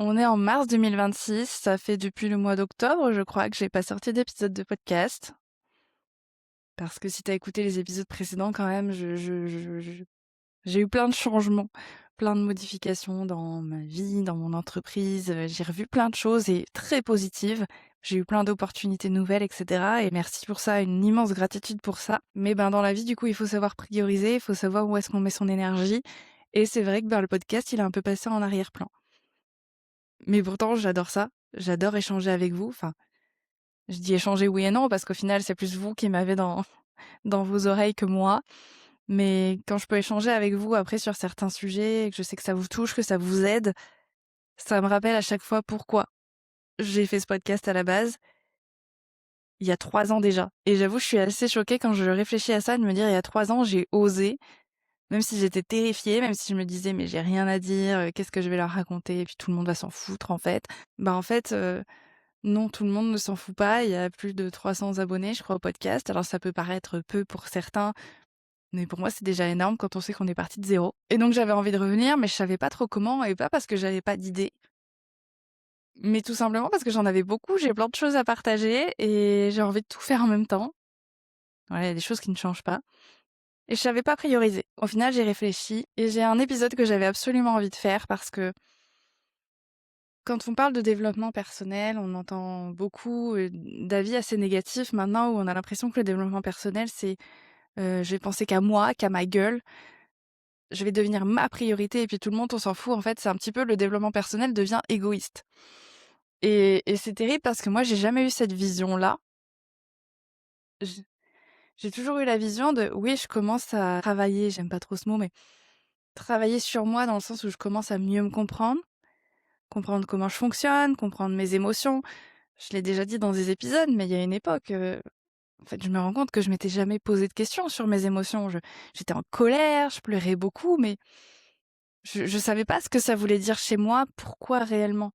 On est en mars 2026, ça fait depuis le mois d'octobre, je crois, que j'ai pas sorti d'épisode de podcast. Parce que si t'as écouté les épisodes précédents, quand même, j'ai eu plein de changements, plein de modifications dans ma vie, dans mon entreprise. J'ai revu plein de choses et très positives. J'ai eu plein d'opportunités nouvelles, etc. Et merci pour ça, une immense gratitude pour ça. Mais ben, dans la vie, du coup, il faut savoir prioriser, il faut savoir où est-ce qu'on met son énergie. Et c'est vrai que ben, le podcast, il est un peu passé en arrière-plan. Mais pourtant, j'adore ça. J'adore échanger avec vous. Enfin, je dis échanger oui et non, parce qu'au final, c'est plus vous qui m'avez dans, dans vos oreilles que moi. Mais quand je peux échanger avec vous après sur certains sujets, et que je sais que ça vous touche, que ça vous aide, ça me rappelle à chaque fois pourquoi j'ai fait ce podcast à la base, il y a 3 ans déjà. Et j'avoue, je suis assez choquée quand je réfléchis à ça, de me dire, il y a 3 ans, j'ai osé, même si j'étais terrifiée, même si je me disais, mais j'ai rien à dire, qu'est-ce que je vais leur raconter, et puis tout le monde va s'en foutre, en fait. Bah, en fait, non, tout le monde ne s'en fout pas. Il y a plus de 300 abonnés, je crois, au podcast. Alors ça peut paraître peu pour certains, mais pour moi, c'est déjà énorme quand on sait qu'on est parti de zéro. Et donc j'avais envie de revenir, mais je savais pas trop comment, et pas parce que j'avais pas d'idée, mais tout simplement parce que j'en avais beaucoup, j'ai plein de choses à partager et j'ai envie de tout faire en même temps. Voilà, il y a des choses qui ne changent pas. Et je savais pas prioriser. Au final, j'ai réfléchi et j'ai un épisode que j'avais absolument envie de faire parce que quand on parle de développement personnel, on entend beaucoup d'avis assez négatifs maintenant où on a l'impression que le développement personnel, c'est je vais penser qu'à moi, qu'à ma gueule, je vais devenir ma priorité et puis tout le monde, on s'en fout. En fait, c'est un petit peu le développement personnel devient égoïste. Et c'est terrible parce que moi, j'ai jamais eu cette vision-là. J- J'ai toujours eu la vision de oui, je commence à travailler, j'aime pas trop ce mot, mais travailler sur moi dans le sens où je commence à mieux me comprendre, comprendre comment je fonctionne, comprendre mes émotions. Je l'ai déjà dit dans des épisodes, mais il y a une époque, en fait, je me rends compte que je m'étais jamais posé de questions sur mes émotions. J'étais en colère, je pleurais beaucoup, mais je savais pas ce que ça voulait dire chez moi, pourquoi réellement.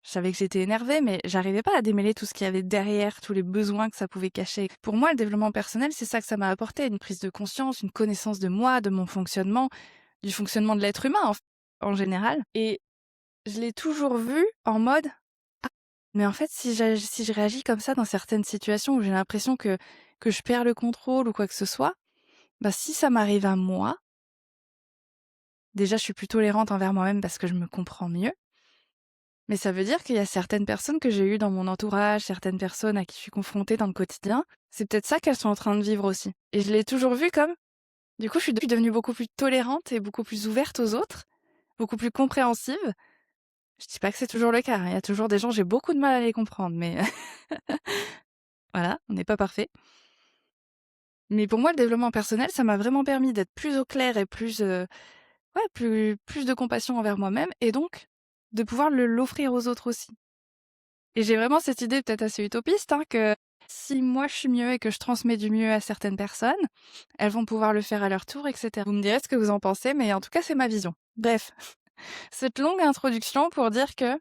Je savais que j'étais énervée, mais j'arrivais pas à démêler tout ce qu'il y avait derrière, tous les besoins que ça pouvait cacher. Pour moi, le développement personnel, c'est ça que ça m'a apporté, une prise de conscience, une connaissance de moi, de mon fonctionnement, du fonctionnement de l'être humain en général. Et je l'ai toujours vu en mode mais en fait, si je réagis comme ça dans certaines situations où j'ai l'impression que je perds le contrôle ou quoi que ce soit, bah si ça m'arrive à moi, déjà je suis plus tolérante envers moi-même parce que je me comprends mieux, mais ça veut dire qu'il y a certaines personnes que j'ai eues dans mon entourage, certaines personnes à qui je suis confrontée dans le quotidien, c'est peut-être ça qu'elles sont en train de vivre aussi. Et je l'ai toujours vu comme, du coup je suis devenue beaucoup plus tolérante et beaucoup plus ouverte aux autres, beaucoup plus compréhensive. Je dis pas que c'est toujours le cas, hein, il y a toujours des gens, j'ai beaucoup de mal à les comprendre, mais voilà, on n'est pas parfait. Mais pour moi, le développement personnel, ça m'a vraiment permis d'être plus au clair et plus, ouais, plus de compassion envers moi-même et donc de pouvoir l'offrir aux autres aussi. Et j'ai vraiment cette idée peut-être assez utopiste, hein, que si moi je suis mieux et que je transmets du mieux à certaines personnes, elles vont pouvoir le faire à leur tour, etc. Vous me direz ce que vous en pensez, mais en tout cas, c'est ma vision. Bref, cette longue introduction pour dire que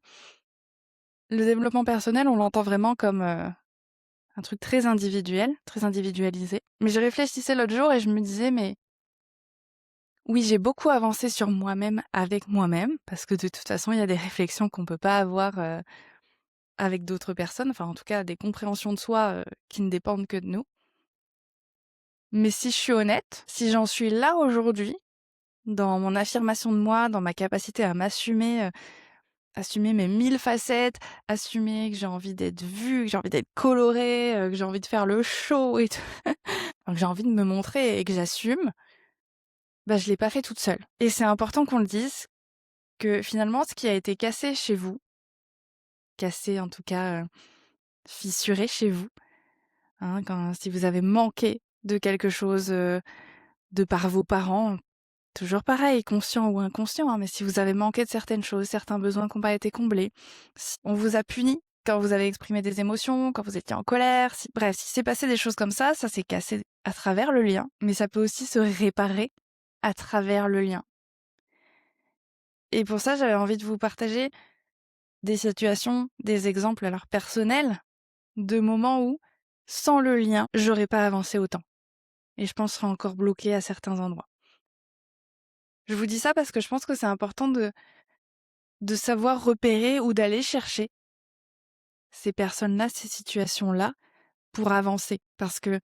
le développement personnel, on l'entend vraiment comme un truc très individuel, très individualisé. Mais je réfléchissais l'autre jour et je me disais, mais oui, j'ai beaucoup avancé sur moi-même avec moi-même, parce que de toute façon, il y a des réflexions qu'on peut pas avoir avec d'autres personnes, enfin en tout cas des compréhensions de soi qui ne dépendent que de nous. Mais si je suis honnête, si j'en suis là aujourd'hui, dans mon affirmation de moi, dans ma capacité à m'assumer, assumer mes 1000 facettes, assumer que j'ai envie d'être vue, que j'ai envie d'être colorée, que j'ai envie de faire le show et tout, que j'ai envie de me montrer et que j'assume, bah je l'ai pas fait toute seule. Et c'est important qu'on le dise, que finalement, ce qui a été cassé chez vous, cassé en tout cas, fissuré chez vous, hein, si vous avez manqué de quelque chose, de par vos parents, toujours pareil, conscient ou inconscient, hein, mais si vous avez manqué de certaines choses, certains besoins qui n'ont pas été comblés, si on vous a puni quand vous avez exprimé des émotions, quand vous étiez en colère, bref, si s'est passé des choses comme ça s'est cassé à travers le lien, mais ça peut aussi se réparer à travers le lien. Et pour ça, j'avais envie de vous partager des situations, des exemples alors personnels, de moments où, sans le lien, j'aurais pas avancé autant. Et je pense que je serais encore bloquée à certains endroits. Je vous dis ça parce que je pense que c'est important de savoir repérer ou d'aller chercher ces personnes-là, ces situations-là pour avancer. Parce que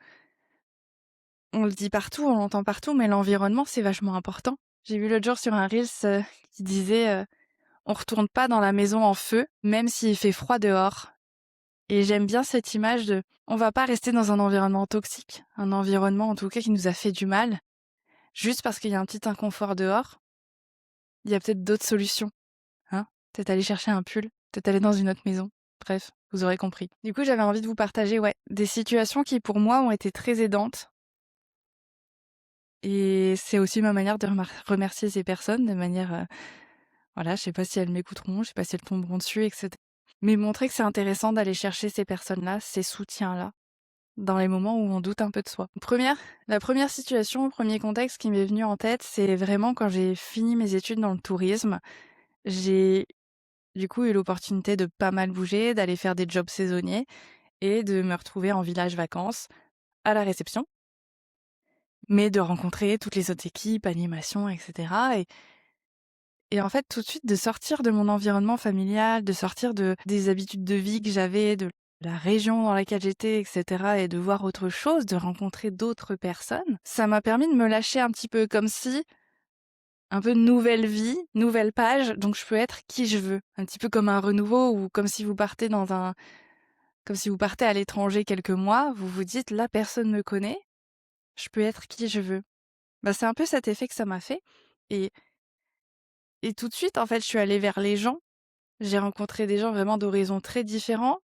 on le dit partout, on l'entend partout, mais l'environnement, c'est vachement important. J'ai vu l'autre jour sur un Reels qui disait on retourne pas dans la maison en feu, même s'il fait froid dehors. Et j'aime bien cette image de on va pas rester dans un environnement toxique, un environnement en tout cas qui nous a fait du mal, juste parce qu'il y a un petit inconfort dehors. Il y a peut-être d'autres solutions, hein. Peut-être aller chercher un pull, peut-être aller dans une autre maison. Bref, vous aurez compris. Du coup, j'avais envie de vous partager des situations qui pour moi ont été très aidantes. Et c'est aussi ma manière de remercier ces personnes de manière, voilà, je sais pas si elles m'écouteront, je sais pas si elles tomberont dessus, etc. Mais montrer que c'est intéressant d'aller chercher ces personnes-là, ces soutiens-là, dans les moments où on doute un peu de soi. La première situation, le premier contexte qui m'est venu en tête, c'est vraiment quand j'ai fini mes études dans le tourisme. J'ai du coup eu l'opportunité de pas mal bouger, d'aller faire des jobs saisonniers et de me retrouver en village vacances à la réception, mais de rencontrer toutes les autres équipes, animations, etc. Et en fait, tout de suite, de sortir de mon environnement familial, de sortir des habitudes de vie que j'avais, de la région dans laquelle j'étais, etc., et de voir autre chose, de rencontrer d'autres personnes, ça m'a permis de me lâcher un petit peu, comme si, un peu nouvelle vie, nouvelle page, donc je peux être qui je veux. Un petit peu comme un renouveau, ou comme si vous partez comme si vous partez à l'étranger quelques mois, vous vous dites, là, personne me connaît, je peux être qui je veux. Bah, c'est un peu cet effet que ça m'a fait. Et, et tout de suite, en fait, je suis allée vers les gens. J'ai rencontré des gens vraiment d'horizons très différents,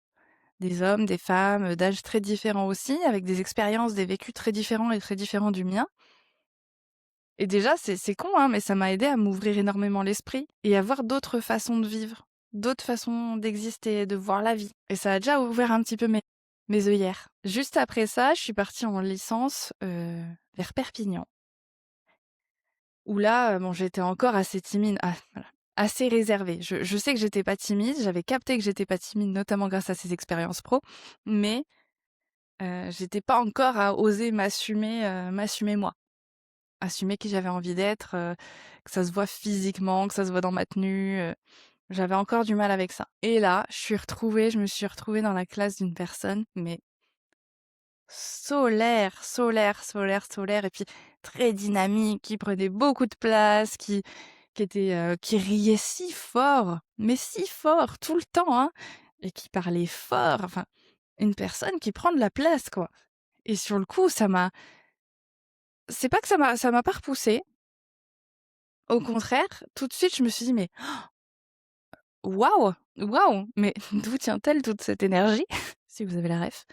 des hommes, des femmes, d'âges très différents aussi, avec des expériences, des vécus très différents et très différents du mien. Et déjà, c'est con, hein, mais ça m'a aidé à m'ouvrir énormément l'esprit et à voir d'autres façons de vivre, d'autres façons d'exister, de voir la vie. Et ça a déjà ouvert un petit peu mes œillères. Juste après ça, je suis partie en licence vers Perpignan, où là, bon, j'étais encore assez timide. Ah, voilà. Assez réservée. Je sais que j'étais pas timide, j'avais capté que j'étais pas timide, notamment grâce à ces expériences pro, mais j'étais pas encore à oser m'assumer moi. Assumer qui j'avais envie d'être, que ça se voit physiquement, que ça se voit dans ma tenue, j'avais encore du mal avec ça. Et là, je me suis retrouvée dans la classe d'une personne, mais solaire, solaire, solaire, solaire, et puis très dynamique, qui prenait beaucoup de place, qui riait si fort, mais si fort, tout le temps, hein, et qui parlait fort, enfin, une personne qui prend de la place, quoi. Et sur le coup, c'est pas que ça m'a pas repoussée. Au contraire, tout de suite, je me suis dit, mais waouh, waouh, mais d'où tient-elle toute cette énergie? Si vous avez la ref.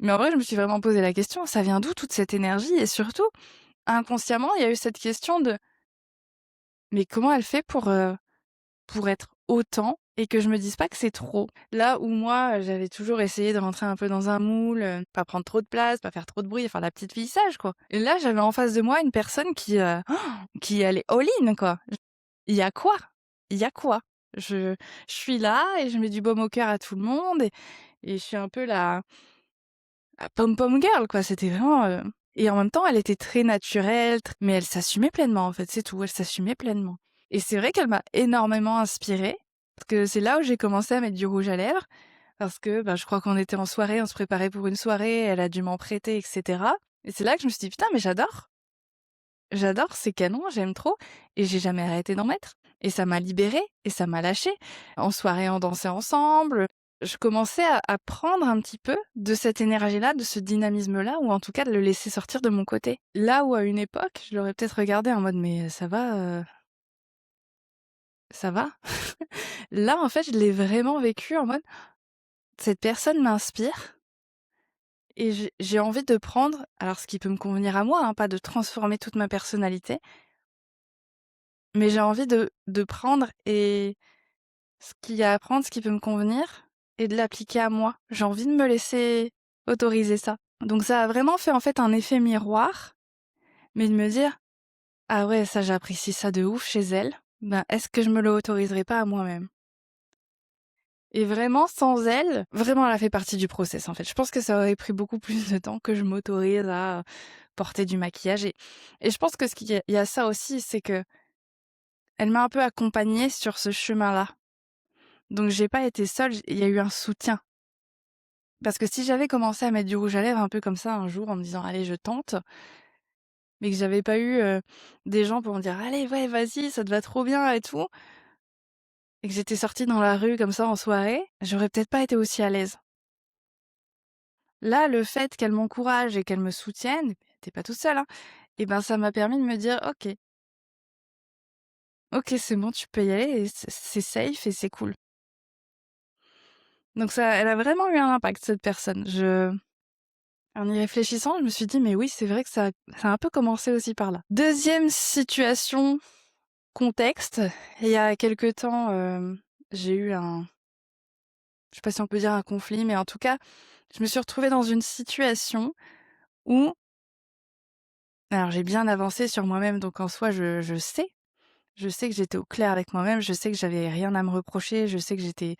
Mais en vrai, je me suis vraiment posé la question, ça vient d'où toute cette énergie? Et surtout, inconsciemment, il y a eu cette question de, mais comment elle fait pour être autant et que je me dise pas que c'est trop. Là où moi, j'avais toujours essayé de rentrer un peu dans un moule, pas prendre trop de place, pas faire trop de bruit, faire la petite fille sage, quoi. Et là, j'avais en face de moi une personne qui allait all-in, quoi. Il y a quoi? Il y a quoi? Je suis là et je mets du baume au cœur à tout le monde et je suis un peu la pom-pom girl, quoi. C'était vraiment, et en même temps, elle était très naturelle, mais elle s'assumait pleinement, en fait, c'est tout. Elle s'assumait pleinement. Et c'est vrai qu'elle m'a énormément inspirée, parce que c'est là où j'ai commencé à mettre du rouge à lèvres, parce que je crois qu'on était en soirée, on se préparait pour une soirée, elle a dû m'en prêter, etc. Et c'est là que je me suis dit, putain, mais j'adore. J'adore, c'est canon, j'aime trop. Et j'ai jamais arrêté d'en mettre. Et ça m'a libérée, et ça m'a lâchée. En soirée, on dansait ensemble. Je commençais à prendre un petit peu de cette énergie-là, de ce dynamisme-là, ou en tout cas de le laisser sortir de mon côté. Là où à une époque, je l'aurais peut-être regardé en mode mais ça va, ça va. Là, en fait, je l'ai vraiment vécu en mode cette personne m'inspire et j'ai envie de prendre, alors ce qui peut me convenir à moi, hein, pas de transformer toute ma personnalité, mais j'ai envie de prendre et ce qu'il y a à prendre, ce qui peut me convenir, et de l'appliquer à moi. J'ai envie de me laisser autoriser ça. Donc ça a vraiment fait en fait un effet miroir, mais de me dire ah ouais, ça j'apprécie ça de ouf chez elle. Ben est-ce que je me l'autoriserais pas à moi-même? Et vraiment sans elle, vraiment elle a fait partie du process en fait. Je pense que ça aurait pris beaucoup plus de temps que je m'autorise à porter du maquillage et je pense que il y a ça aussi, c'est que elle m'a un peu accompagnée sur ce chemin-là. Donc j'ai pas été seule, il y a eu un soutien. Parce que si j'avais commencé à mettre du rouge à lèvres un peu comme ça un jour en me disant: «Allez, je tente», mais que j'avais pas eu, des gens pour me dire: «Allez, ouais, vas-y, ça te va trop bien et tout», et que j'étais sortie dans la rue comme ça en soirée, j'aurais peut-être pas été aussi à l'aise. Là, le fait qu'elle m'encourage et qu'elle me soutienne, tu pas toute seule, hein, et ben, ça m'a permis de me dire: «OK, OK, c'est bon, tu peux y aller et c'est safe et c'est cool». Donc ça elle a vraiment eu un impact cette personne. En y réfléchissant, je me suis dit: «Mais oui, c'est vrai que ça a un peu commencé aussi par là». Deuxième situation, contexte, il y a quelque temps, j'ai eu je sais pas si on peut dire un conflit, mais en tout cas, je me suis retrouvée dans une situation où alors j'ai bien avancé sur moi-même, donc en soi, je sais que j'étais au clair avec moi-même, je sais que j'avais rien à me reprocher, je sais que j'étais,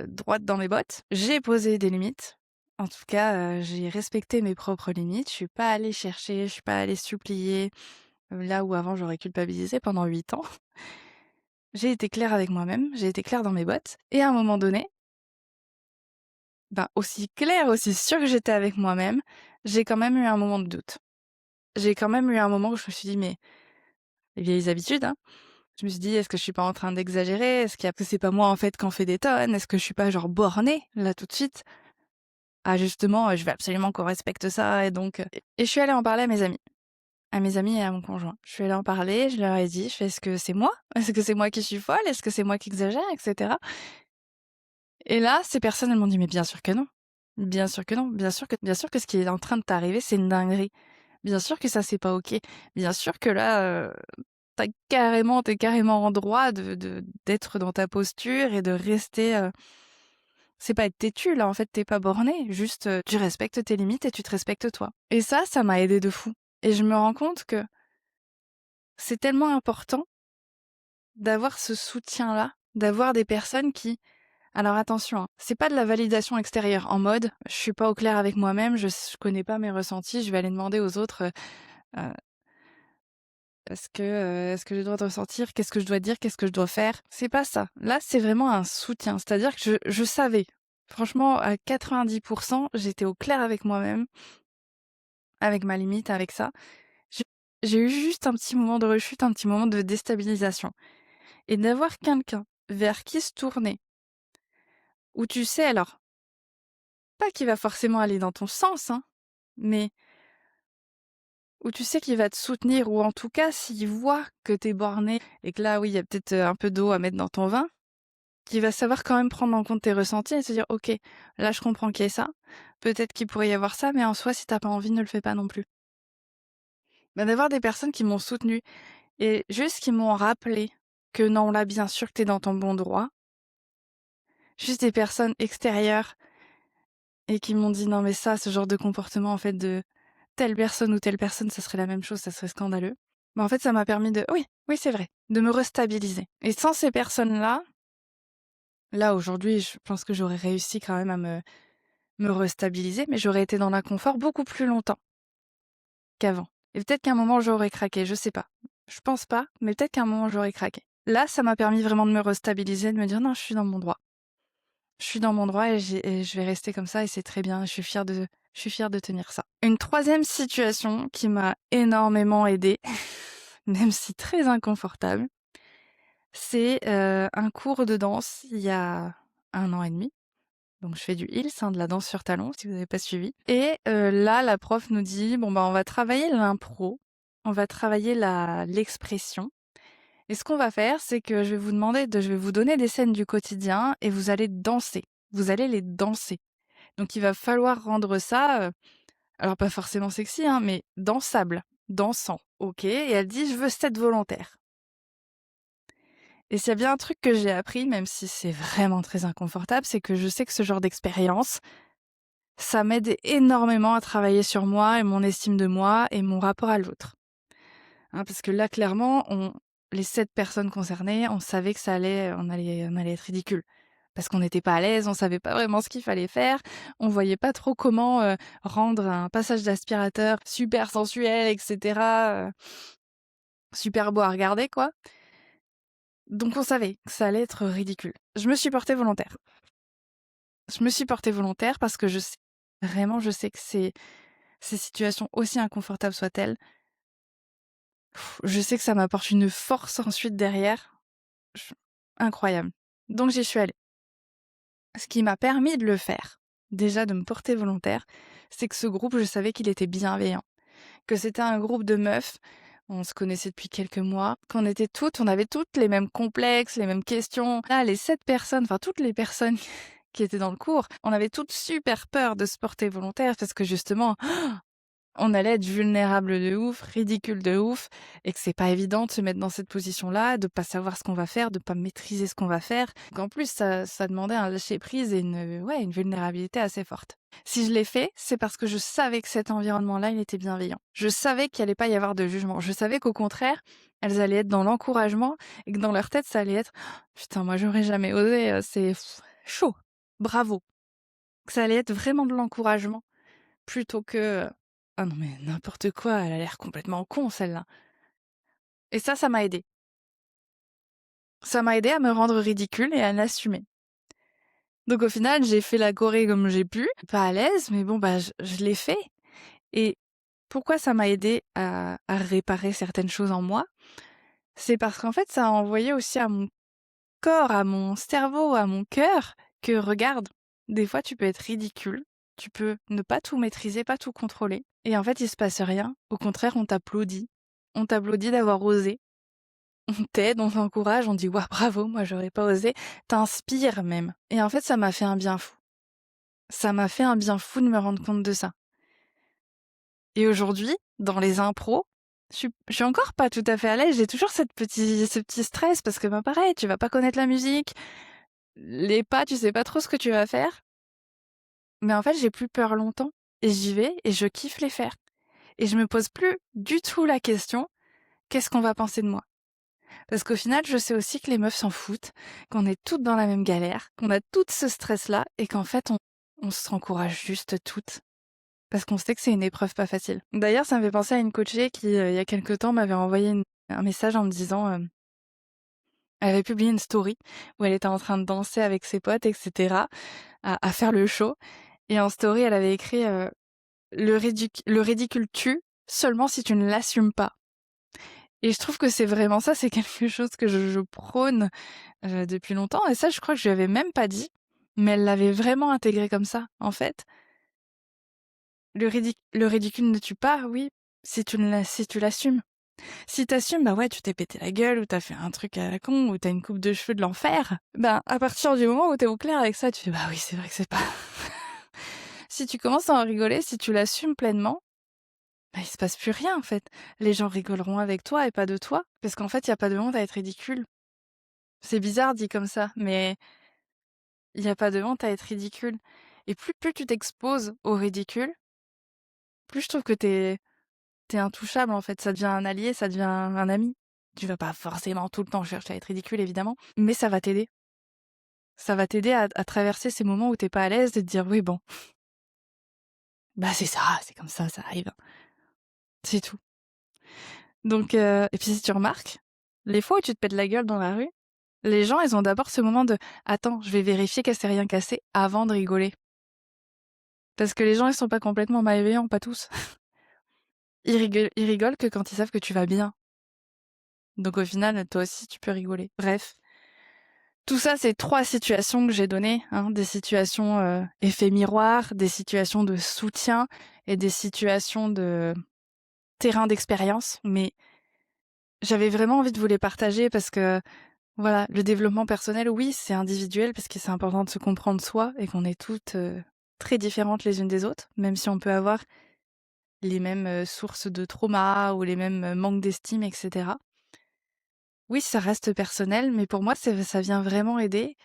droite dans mes bottes. J'ai posé des limites. En tout cas, j'ai respecté mes propres limites. Je suis pas allée chercher, je suis pas allée supplier, là où avant j'aurais culpabilisé pendant 8 ans. J'ai été claire avec moi-même, j'ai été claire dans mes bottes et à un moment donné, ben, aussi claire, aussi sûre que j'étais avec moi-même, j'ai quand même eu un moment de doute. J'ai quand même eu un moment où je me suis dit: «Mais les vieilles habitudes, hein». Je me suis dit: «Est-ce que je suis pas en train d'exagérer? Est-ce qu'il y a que c'est pas moi, en fait, qui en fais des tonnes? Est-ce que je suis pas, genre, bornée, là, tout de suite? Ah justement, je veux absolument qu'on respecte ça» et donc et je suis allée en parler à mes amis et à mon conjoint. Je suis allée en parler, je leur ai dit, je fais: «Est-ce que c'est moi? Est-ce que c'est moi qui suis folle? Est-ce que c'est moi qui exagère?» et cetera. Et là, ces personnes, elles m'ont dit: «Mais bien sûr que non. Bien sûr que non. Bien sûr que ce qui est en train de t'arriver, c'est une dinguerie. Bien sûr que ça, c'est pas OK. Bien sûr que là, t'es carrément en droit d'être dans ta posture et de rester, c'est pas être têtu là, en fait, t'es pas borné, juste, tu respectes tes limites et tu te respectes toi». Et ça m'a aidée de fou. Et je me rends compte que c'est tellement important d'avoir ce soutien-là, d'avoir des personnes qui alors attention, hein, c'est pas de la validation extérieure en mode je suis pas au clair avec moi-même, je connais pas mes ressentis, je vais aller demander aux autres euh, est-ce que j'ai le droit de ressentir, qu'est-ce que je dois dire, qu'est-ce que je dois faire. C'est pas ça. Là, c'est vraiment un soutien. C'est-à-dire que je savais. Franchement, à 90%, j'étais au clair avec moi-même, avec ma limite, avec ça. J'ai j'ai eu juste un petit moment de rechute, un petit moment de déstabilisation. Et d'avoir quelqu'un vers qui se tourner, où tu sais alors, pas qu'il va forcément aller dans ton sens, hein, mais où tu sais qu'il va te soutenir, ou en tout cas, s'il voit que t'es borné et que là, oui, il y a peut-être un peu d'eau à mettre dans ton vin, qu'il va savoir quand même prendre en compte tes ressentis et se dire, ok, là, je comprends qu'il y ait ça. Peut-être qu'il pourrait y avoir ça, mais en soi, si t'as pas envie, ne le fais pas non plus. Ben, d'avoir des personnes qui m'ont soutenue et juste qui m'ont rappelé que non, là, bien sûr que t'es dans ton bon droit. Juste des personnes extérieures et qui m'ont dit, non, mais ça, ce genre de comportement, en fait, de telle personne ou telle personne, ça serait la même chose, ça serait scandaleux. Mais en fait, ça m'a permis de oui, oui, c'est vrai, de me restabiliser. Et sans ces personnes-là, là, aujourd'hui, je pense que j'aurais réussi quand même à me restabiliser, mais j'aurais été dans l'inconfort beaucoup plus longtemps qu'avant. Et peut-être qu'à un moment, j'aurais craqué, je sais pas. Je pense pas, mais peut-être qu'à un moment, j'aurais craqué. Là, ça m'a permis vraiment de me restabiliser, de me dire: «Non, je suis dans mon droit. Je suis dans mon droit et je vais rester comme ça et c'est très bien, je suis fière de tenir ça». Une troisième situation qui m'a énormément aidée, même si très inconfortable, c'est, un cours de danse il y a 1 an et demi. Donc je fais du heels, hein, de la danse sur talon, si vous n'avez pas suivi. Et là, la prof nous dit: «Bon, bah, on va travailler l'impro, on va travailler l'expression et ce qu'on va faire, c'est que je vais vous donner des scènes du quotidien et vous allez danser. Vous allez les danser. Donc il va falloir rendre ça, alors pas forcément sexy, hein, mais dansable, dansant, OK?» Et elle dit: «Je veux 7 volontaires». Et s'il y a bien un truc que j'ai appris, même si c'est vraiment très inconfortable, c'est que je sais que ce genre d'expérience, ça m'aide énormément à travailler sur moi et mon estime de moi et mon rapport à l'autre. Hein, parce que là, clairement, les 7 personnes concernées, on savait que on allait être ridicule. Parce qu'on n'était pas à l'aise, on savait pas vraiment ce qu'il fallait faire, on voyait pas trop comment rendre un passage d'aspirateur super sensuel, etc. Super beau à regarder, quoi. Donc on savait que ça allait être ridicule. Je me suis portée volontaire. Je me suis portée volontaire parce que je sais, vraiment, je sais que ces situations, aussi inconfortables soient-elles, je sais que ça m'apporte une force ensuite derrière, je- incroyable. Donc j'y suis allée. Ce qui m'a permis de le faire, déjà de me porter volontaire, c'est que ce groupe, je savais qu'il était bienveillant. Que c'était un groupe de meufs, on se connaissait depuis quelques mois, on avait toutes les mêmes complexes, les mêmes questions. Là, les 7 personnes, enfin toutes les personnes qui étaient dans le cours, on avait toutes super peur de se porter volontaire parce que justement, on allait être vulnérable de ouf, ridicule de ouf, et que c'est pas évident de se mettre dans cette position-là, de pas savoir ce qu'on va faire, de pas maîtriser ce qu'on va faire. Donc en plus, ça demandait un lâcher-prise et une vulnérabilité assez forte. Si je l'ai fait, c'est parce que je savais que cet environnement-là, il était bienveillant. Je savais qu'il allait pas y avoir de jugement. Je savais qu'au contraire, elles allaient être dans l'encouragement et que dans leur tête, ça allait être putain, moi j'aurais jamais osé, chaud, bravo. Que ça allait être vraiment de l'encouragement plutôt que ah non mais n'importe quoi, elle a l'air complètement con celle-là. Et ça m'a aidée. Ça m'a aidée à me rendre ridicule et à l'assumer. Donc au final, j'ai fait la choré comme j'ai pu, pas à l'aise, mais bon bah je l'ai fait. Et pourquoi ça m'a aidée à réparer certaines choses en moi? C'est parce qu'en fait, ça a envoyé aussi à mon corps, à mon cerveau, à mon cœur que regarde, des fois tu peux être ridicule, tu peux ne pas tout maîtriser, pas tout contrôler, et en fait il se passe rien. Au contraire, on t'applaudit. On t'applaudit d'avoir osé. On t'aide, on t'encourage, on dit waouh bravo, moi j'aurais pas osé. T'inspires même. Et en fait, ça m'a fait un bien fou. Ça m'a fait un bien fou de me rendre compte de ça. Et aujourd'hui, dans les impros, je suis encore pas tout à fait à l'aise. J'ai toujours ce petit stress parce que, bah, pareil, tu vas pas connaître la musique. Les pas, tu sais pas trop ce que tu vas faire. Mais en fait, j'ai plus peur longtemps. Et j'y vais et je kiffe les faire. Et je me pose plus du tout la question, qu'est-ce qu'on va penser de moi? Parce qu'au final, je sais aussi que les meufs s'en foutent, qu'on est toutes dans la même galère, qu'on a toutes ce stress-là et qu'en fait, on s'encourage juste toutes. Parce qu'on sait que c'est une épreuve pas facile. D'ailleurs, ça me fait penser à une coachée qui, il y a quelque temps, m'avait envoyé un message en me disant, elle avait publié une story où elle était en train de danser avec ses potes, etc., à faire le show. Et en story, elle avait écrit le ridicule tue seulement si tu ne l'assumes pas. Et je trouve que c'est vraiment ça, c'est quelque chose que je prône depuis longtemps. Et ça, je crois que je lui avais même pas dit, mais elle l'avait vraiment intégré comme ça. En fait, le ridicule ne tue pas, oui, si tu l'assumes. Si t'assumes, bah ouais, tu t'es pété la gueule, ou t'as fait un truc à la con, ou t'as une coupe de cheveux de l'enfer, ben à partir du moment où t'es au clair avec ça, tu fais bah oui, c'est vrai que c'est pas. Si tu commences à en rigoler, si tu l'assumes pleinement, bah il se passe plus rien en fait. Les gens rigoleront avec toi et pas de toi, parce qu'en fait, il y a pas de honte à être ridicule. C'est bizarre dit comme ça, mais il y a pas de honte à être ridicule. Et plus tu t'exposes au ridicule, plus je trouve que t'es intouchable en fait, ça devient un allié, ça devient un ami. Tu vas pas forcément tout le temps chercher à être ridicule évidemment, mais ça va t'aider. Ça va t'aider à traverser ces moments où t'es pas à l'aise, de te dire oui bon, bah c'est ça, c'est comme ça arrive. C'est tout. Donc et puis si tu remarques, les fois où tu te pètes la gueule dans la rue, les gens ils ont d'abord ce moment de attends, je vais vérifier qu'elle s'est rien cassé avant de rigoler. Parce que les gens ils sont pas complètement malveillants, pas tous. Ils rigolent que quand ils savent que tu vas bien. Donc au final, toi aussi tu peux rigoler. Bref. Tout ça, c'est 3 situations que j'ai données, hein, des situations effet miroir, des situations de soutien et des situations de terrain d'expérience. Mais j'avais vraiment envie de vous les partager parce que, voilà, le développement personnel, oui, c'est individuel parce que c'est important de se comprendre soi et qu'on est toutes très différentes les unes des autres, même si on peut avoir les mêmes sources de trauma ou les mêmes manques d'estime, etc. Oui, ça reste personnel, mais pour moi, ça vient vraiment aider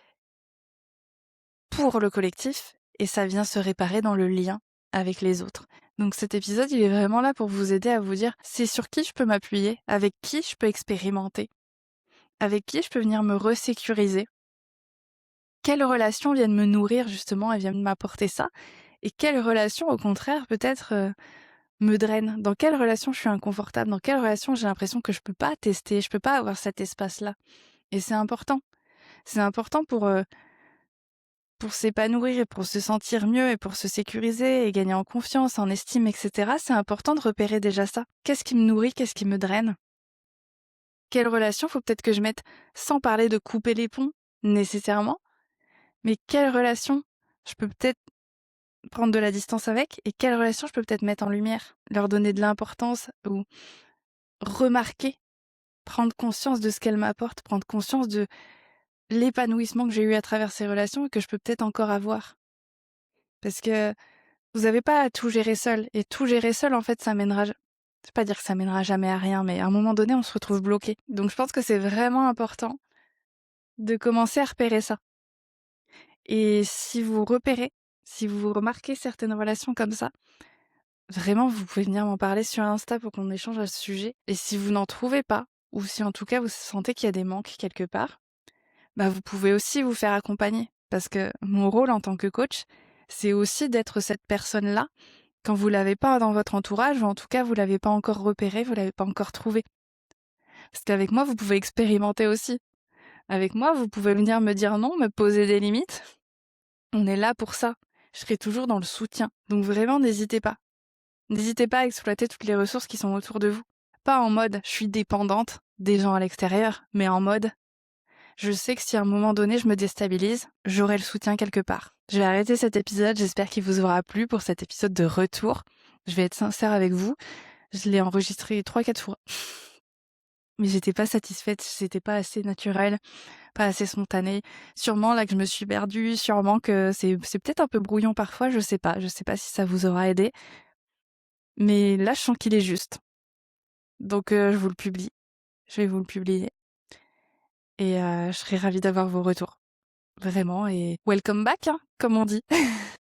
pour le collectif et ça vient se réparer dans le lien avec les autres. Donc cet épisode, il est vraiment là pour vous aider à vous dire c'est sur qui je peux m'appuyer, avec qui je peux expérimenter, avec qui je peux venir me resécuriser. Quelles relations viennent me nourrir justement et viennent m'apporter ça et quelles relations au contraire peut-être me drainent. Dans quelle relation je suis inconfortable, dans quelle relation j'ai l'impression que je peux pas tester, je peux pas avoir cet espace-là. Et c'est important. C'est important pour s'épanouir et pour se sentir mieux et pour se sécuriser et gagner en confiance, en estime, etc. C'est important de repérer déjà ça. Qu'est-ce qui me nourrit? Qu'est-ce qui me draine? Quelle relation faut peut-être que je mette, sans parler de couper les ponts, nécessairement, mais quelle relation je peux peut-être prendre de la distance avec et quelle relation je peux peut-être mettre en lumière, leur donner de l'importance ou remarquer, prendre conscience de ce qu'elles m'apportent, prendre conscience de l'épanouissement que j'ai eu à travers ces relations et que je peux peut-être encore avoir. Parce que vous avez pas à tout gérer seul et tout gérer seul, en fait, ça mènera je vais pas dire que ça mènera jamais à rien, mais à un moment donné, on se retrouve bloqué. Donc je pense que c'est vraiment important de commencer à repérer ça. Et si vous repérez, si vous remarquez certaines relations comme ça, vraiment, vous pouvez venir m'en parler sur Insta pour qu'on échange à ce sujet. Et si vous n'en trouvez pas, ou si en tout cas vous sentez qu'il y a des manques quelque part, bah vous pouvez aussi vous faire accompagner. Parce que mon rôle en tant que coach, c'est aussi d'être cette personne-là quand vous l'avez pas dans votre entourage, ou en tout cas vous l'avez pas encore repéré, vous l'avez pas encore trouvé. Parce qu'avec moi, vous pouvez expérimenter aussi. Avec moi, vous pouvez venir me dire non, me poser des limites. On est là pour ça. Je serai toujours dans le soutien. Donc vraiment, n'hésitez pas. N'hésitez pas à exploiter toutes les ressources qui sont autour de vous. Pas en mode je suis dépendante des gens à l'extérieur, mais en mode je sais que si à un moment donné je me déstabilise, j'aurai le soutien quelque part. Je vais arrêter cet épisode, j'espère qu'il vous aura plu pour cet épisode de retour. Je vais être sincère avec vous, je l'ai enregistré 3-4 fois. Mais j'étais pas satisfaite, c'était pas assez naturel, pas assez spontané. Sûrement là que je me suis perdue, sûrement que c'est peut-être un peu brouillon parfois, je sais pas si ça vous aura aidé. Mais là, je sens qu'il est juste. Donc je vous le publie, je vais vous le publier et je serai ravie d'avoir vos retours. Vraiment et welcome back, hein, comme on dit.